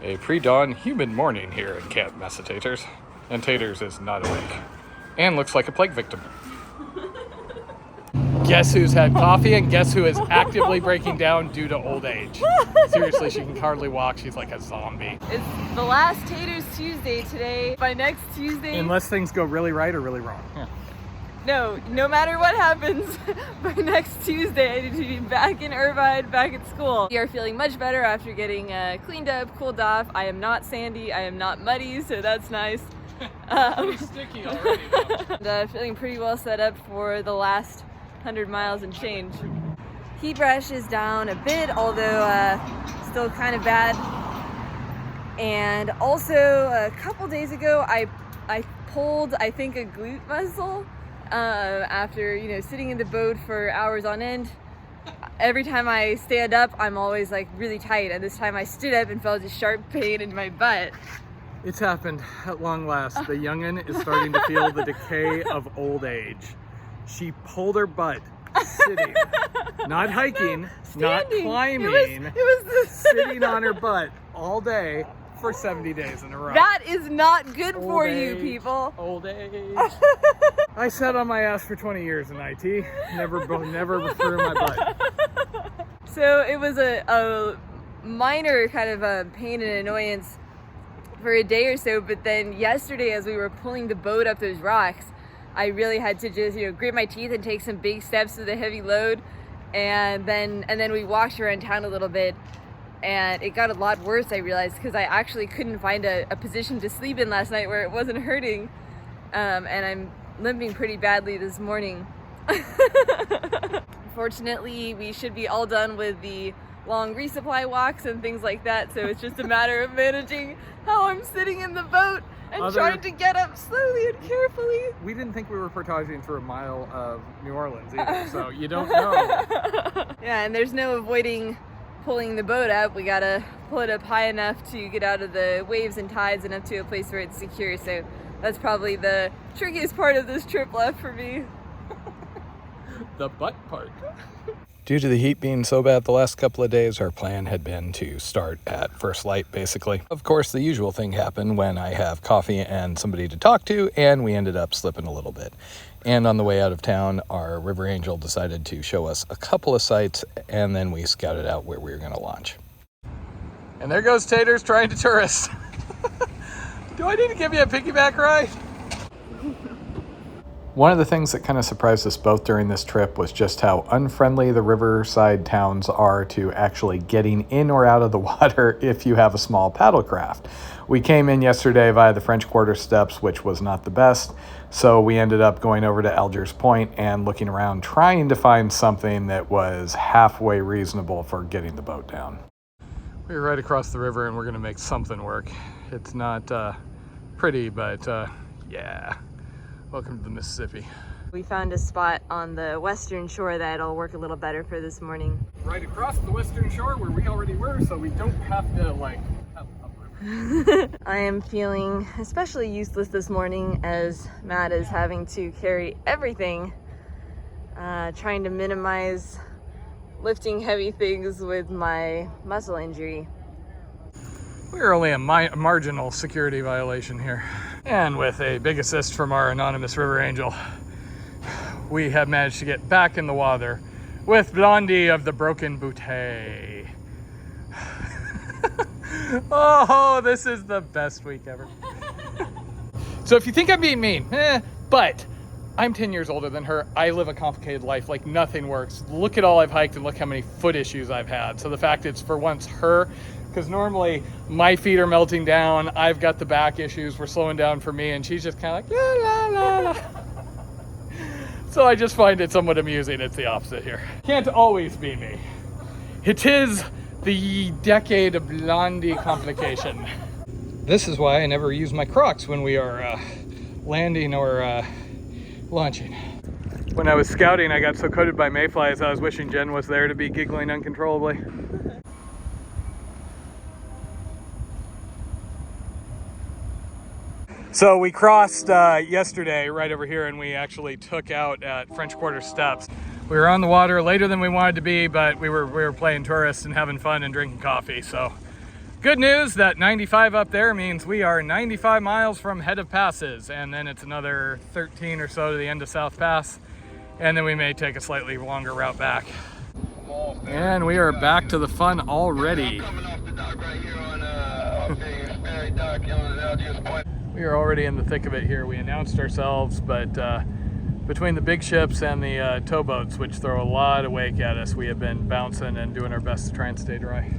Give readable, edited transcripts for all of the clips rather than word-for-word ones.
A pre-dawn humid morning here in Camp Mesa Taters, and Taters is not awake and looks like a plague victim. Guess who's had coffee and guess who is actively breaking down due to old age? Seriously, she can hardly walk. She's like a zombie. It's the last Taters Tuesday today. By next Tuesday... Unless things go really right or really wrong. Yeah. No matter what happens, by next Tuesday I need to be back in Irvine, back at school. We are feeling much better after getting cleaned up, cooled off. I am not sandy, I am not muddy, so that's nice. Pretty sticky already though. And feeling pretty well set up for the last 100 miles and change. Heat rush is down a bit, although still kind of bad. And also a couple days ago I pulled, I think, a glute muscle after sitting in the boat for hours on end. Every time I stand up I'm always like really tight, and this time I stood up and felt a sharp pain in my butt. It's happened at long last. The youngin is starting to feel the decay of old age. She pulled her butt sitting, not hiking, not climbing, it was sitting on her butt all day for 70 days in a row. That is not good Old for age, you people. Old age. I sat on my ass for 20 years in IT. Never threw my butt. So it was a minor kind of a pain and annoyance for a day or so, but then yesterday as we were pulling the boat up those rocks, I really had to just grit my teeth and take some big steps with a heavy load, and then we walked around town a little bit, and it got a lot worse, I realized, because I actually couldn't find a position to sleep in last night where it wasn't hurting, and I'm limping pretty badly this morning. Fortunately, we should be all done with the long resupply walks and things like that, so it's just a matter of managing how I'm sitting in the boat and trying to get up slowly and carefully. We didn't think we were portaging through a mile of New Orleans either, so you don't know. Yeah, and there's no avoiding pulling the boat up. We gotta pull it up high enough to get out of the waves and tides and up to a place where it's secure, so that's probably the trickiest part of this trip left for me. The butt part. Due to the heat being so bad the last couple of days, our plan had been to start at first light, basically. Of course, the usual thing happened when I have coffee and somebody to talk to, and we ended up slipping a little bit. And on the way out of town, our River Angel decided to show us a couple of sites, and then we scouted out where we were going to launch. And there goes Taters trying to tourist. Do I need to give you a piggyback ride? One of the things that kind of surprised us both during this trip was just how unfriendly the riverside towns are to actually getting in or out of the water if you have a small paddle craft. We came in yesterday via the French Quarter steps, which was not the best, so we ended up going over to Algiers Point and looking around trying to find something that was halfway reasonable for getting the boat down. We're right across the river and we're going to make something work. It's not pretty, but yeah. Welcome to the Mississippi. We found a spot on the western shore that'll work a little better for this morning. Right across the western shore where we already were, so we don't have to upriver. I am feeling especially useless this morning as Matt is having to carry everything, trying to minimize lifting heavy things with my muscle injury. We're only a marginal security violation here. And with a big assist from our anonymous River Angel, we have managed to get back in the water with Blondie of the Broken Bouteille. Oh, this is the best week ever. So if you think I'm being mean, but I'm 10 years older than her. I live a complicated life, like nothing works. Look at all I've hiked and look how many foot issues I've had. So the fact it's for once her, because normally my feet are melting down, I've got the back issues, we're slowing down for me, and she's just kind of like, la, la, la, la. So I just find it somewhat amusing. It's the opposite here. Can't always be me. It is the decade of Blondie complication. This is why I never use my Crocs when we are landing or launching. When I was scouting, I got so coated by mayflies, I was wishing Jen was there to be giggling uncontrollably. So we crossed yesterday right over here, and we actually took out at French Quarter steps. We were on the water later than we wanted to be, but we were playing tourists and having fun and drinking coffee. So Good news, that 95 up there means we are 95 miles from head of passes, and then it's another 13 or so to the end of South Pass, and then we may take a slightly longer route back. And we are back to the fun already. We are already in the thick of it here. We announced ourselves, but between the big ships and the towboats, which throw a lot of wake at us, we have been bouncing and doing our best to try and stay dry.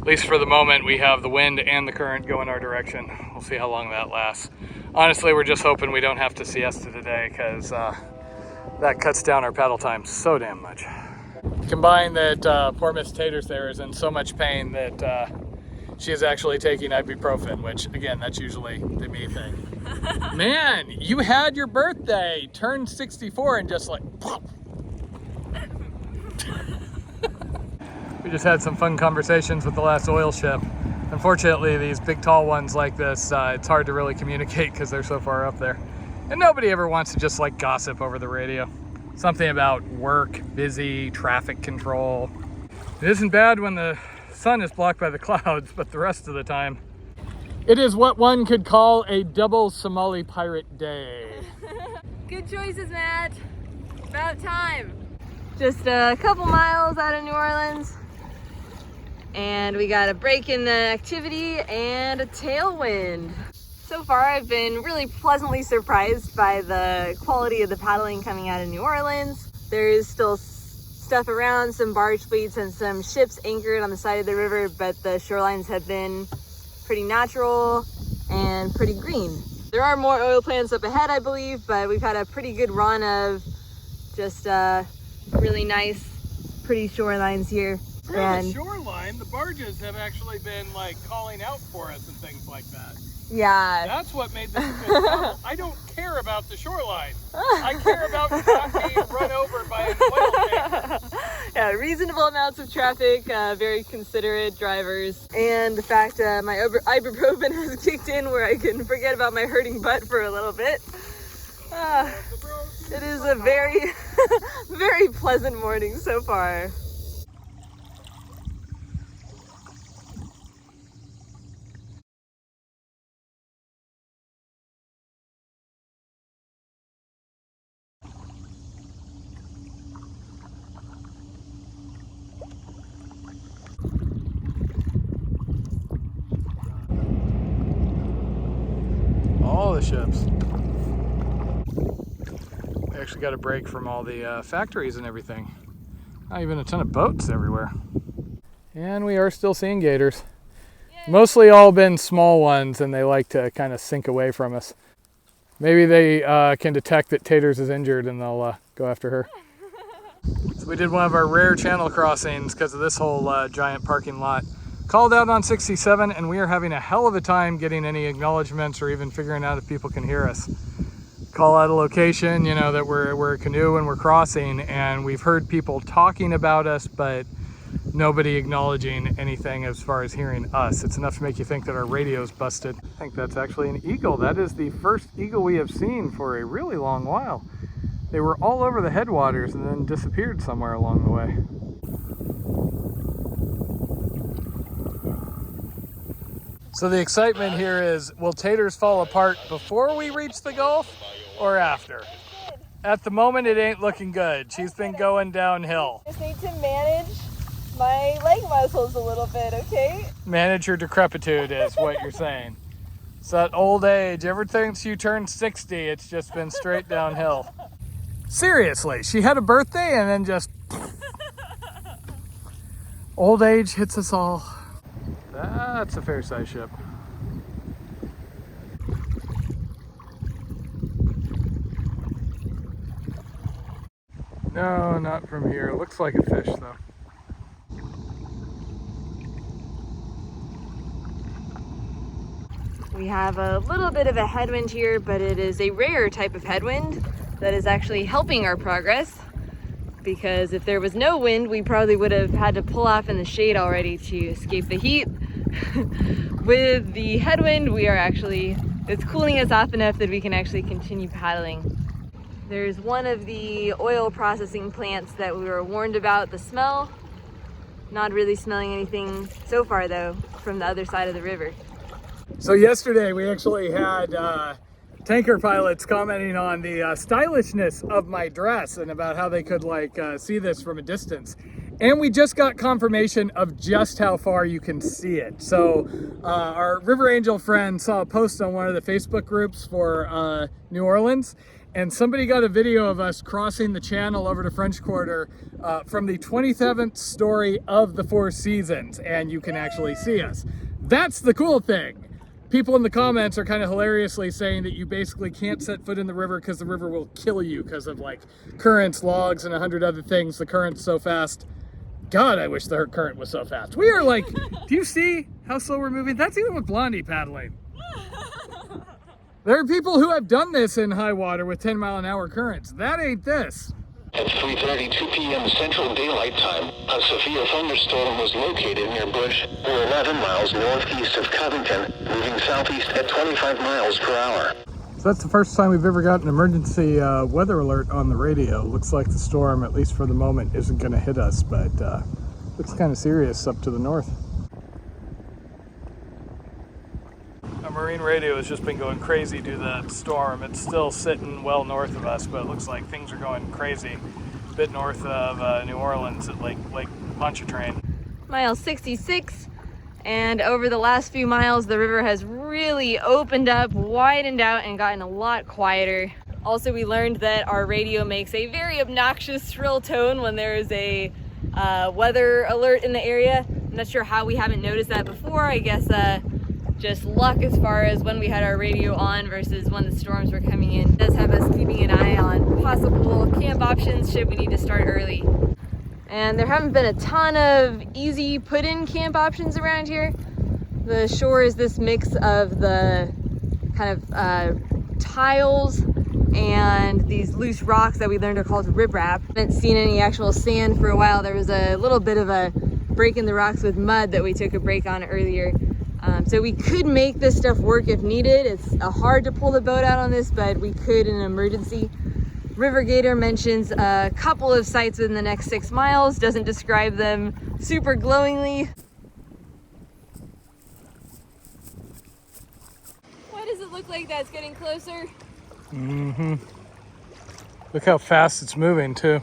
At least for the moment, we have the wind and the current going our direction. We'll see how long that lasts. Honestly, we're just hoping we don't have to siesta today, because that cuts down our paddle time so damn much. Combine that poor Miss Taters there is in so much pain that she is actually taking ibuprofen, which again, that's usually the me thing. Man, you had your birthday, turned 64, and just like, pop. We just had some fun conversations with the last oil ship. Unfortunately, these big tall ones like this, it's hard to really communicate because they're so far up there. And nobody ever wants to just like gossip over the radio. Something about work, busy, traffic control. It isn't bad when the sun is blocked by the clouds, but the rest of the time, it is what one could call a double Somali pirate day. Good choices, Matt. About time. Just a couple miles out of New Orleans, and we got a break in the activity and a tailwind. So far, I've been really pleasantly surprised by the quality of the paddling coming out of New Orleans. There is still stuff around, some barge fleets and some ships anchored on the side of the river, but the shorelines have been pretty natural and pretty green. There are more oil plants up ahead, I believe, but we've had a pretty good run of just really nice, pretty shorelines here. For the shoreline, the barges have actually been like calling out for us and things like that. Yeah. That's what made this a good travel. I don't care about the shoreline. I care about not being run over by an oil tanker. Yeah, reasonable amounts of traffic, very considerate drivers, and the fact my ibuprofen has kicked in where I can forget about my hurting butt for a little bit. It is a very, very pleasant morning so far. All the ships. We actually got a break from all the factories and everything. Not even a ton of boats everywhere. And we are still seeing gators. Yay. Mostly all been small ones, and they like to kind of sink away from us. Maybe they can detect that Taters is injured and they'll go after her. So we did one of our rare channel crossings because of this whole giant parking lot. Called out on 67, and we are having a hell of a time getting any acknowledgements or even figuring out if people can hear us. Call out a location, you know, that we're a canoe and we're crossing, and we've heard people talking about us, but nobody acknowledging anything as far as hearing us. It's enough to make you think that our radio's busted. I think that's actually an eagle. That is the first eagle we have seen for a really long while. They were all over the headwaters and then disappeared somewhere along the way. So the excitement here is, will Taters fall apart before we reach the Gulf or after? At the moment, it ain't looking good. She's been going downhill. I just need to manage my leg muscles a little bit, okay? Manage your decrepitude is what you're saying. It's that old age. Ever since you turned 60, it's just been straight downhill. Seriously, she had a birthday and then just... Old age hits us all. That's a fair-sized ship. No, not from here. It looks like a fish, though. We have a little bit of a headwind here, but it is a rare type of headwind that is actually helping our progress. Because if there was no wind, we probably would have had to pull off in the shade already to escape the heat. With the headwind, it's cooling us off enough that we can actually continue paddling. There's one of the oil processing plants that we were warned about the smell. Not really smelling anything so far though from the other side of the river. So yesterday we actually had tanker pilots commenting on the stylishness of my dress and about how they could like see this from a distance. And we just got confirmation of just how far you can see it. So our River Angel friend saw a post on one of the Facebook groups for New Orleans, and somebody got a video of us crossing the channel over to French Quarter from the 27th story of the Four Seasons, and you can actually see us. That's the cool thing. People in the comments are kind of hilariously saying that you basically can't set foot in the river because the river will kill you because of like currents, logs, and 100 other things. The current's so fast. God, I wish the current was so fast. We are like, do you see how slow we're moving? That's even with Blondie paddling. There are people who have done this in high water with 10-mile-an-hour currents. That ain't this. At 3:32 p.m. Central Daylight Time, a severe thunderstorm was located near Bush, or 11 miles northeast of Covington, moving southeast at 25 miles per hour. So that's the first time we've ever got an emergency weather alert on the radio. Looks like the storm, at least for the moment, isn't going to hit us, but looks kind of serious up to the north. Our marine radio has just been going crazy due to the storm. It's still sitting well north of us, but it looks like things are going crazy. A bit north of New Orleans at Lake Pontchartrain. Mile 66, and over the last few miles the river has really opened up, widened out, and gotten a lot quieter. Also, we learned that our radio makes a very obnoxious shrill tone when there is a weather alert in the area. I'm not sure how we haven't noticed that before. I guess just luck as far as when we had our radio on versus when the storms were coming in. It does have us keeping an eye on possible camp options should we need to start early. And there haven't been a ton of easy put-in camp options around here. The shore is this mix of the kind of tiles and these loose rocks that we learned are called riprap. Haven't seen any actual sand for a while. There was a little bit of a break in the rocks with mud that we took a break on earlier. So we could make this stuff work if needed. It's hard to pull the boat out on this, but we could in an emergency. River Gator mentions a couple of sites within the next 6 miles, doesn't describe them super glowingly. Why does it look like that's getting closer? Mm-hmm. Look how fast it's moving too.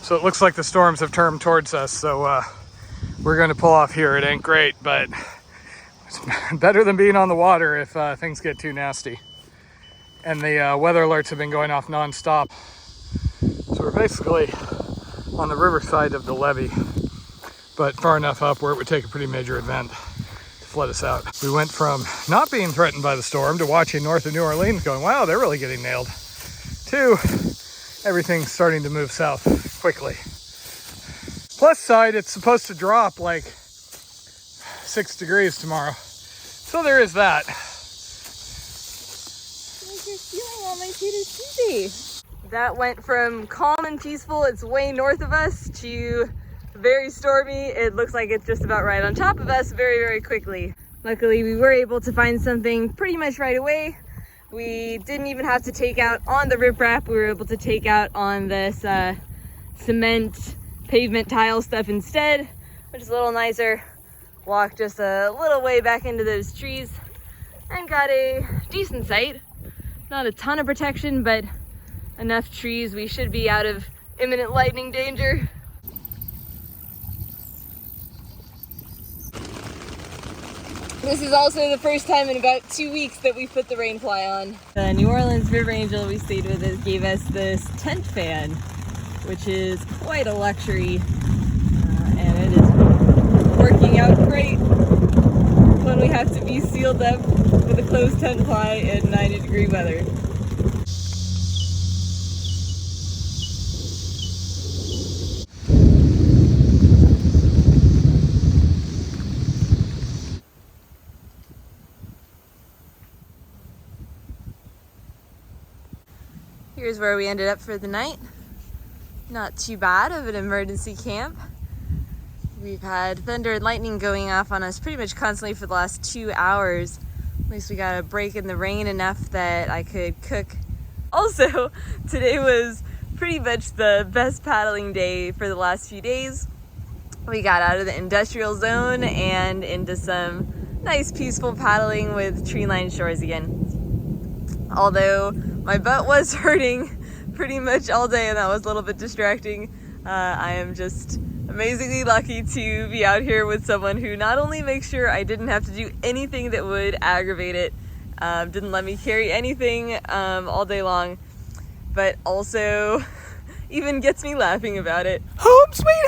So it looks like the storms have turned towards us, so we're going to pull off here. It ain't great, but it's better than being on the water if things get too nasty. And the weather alerts have been going off non-stop. So we're basically on the riverside of the levee, but far enough up where it would take a pretty major event to flood us out. We went from not being threatened by the storm to watching north of New Orleans going, wow, they're really getting nailed, to everything's starting to move south quickly. Plus side, it's supposed to drop like 6 degrees tomorrow. So there is that. Like you're feeling all my Taters easy. That went from calm and peaceful, it's way north of us, to very stormy. It looks like it's just about right on top of us very, very quickly. Luckily, we were able to find something pretty much right away. We didn't even have to take out on the riprap. We were able to take out on this cement pavement tile stuff instead, which is a little nicer. Walked just a little way back into those trees and got a decent sight. Not a ton of protection, but enough trees. We should be out of imminent lightning danger. This is also the first time in about 2 weeks that we put the rain fly on. The New Orleans River Angel we stayed with gave us this tent fan, which is quite a luxury, and it is working out great when we have to be sealed up with a closed tent fly in 90-degree weather. Here's where we ended up for the night. Not too bad of an emergency camp. We've had thunder and lightning going off on us pretty much constantly for the last 2 hours. At least we got a break in the rain enough that I could cook. Also, today was pretty much the best paddling day for the last few days. We got out of the industrial zone and into some nice peaceful paddling with tree-lined shores again. Although my butt was hurting pretty much all day and that was a little bit distracting, I am just amazingly lucky to be out here with someone who not only makes sure I didn't have to do anything that would aggravate it, didn't let me carry anything all day long, but also even gets me laughing about it. Home sweet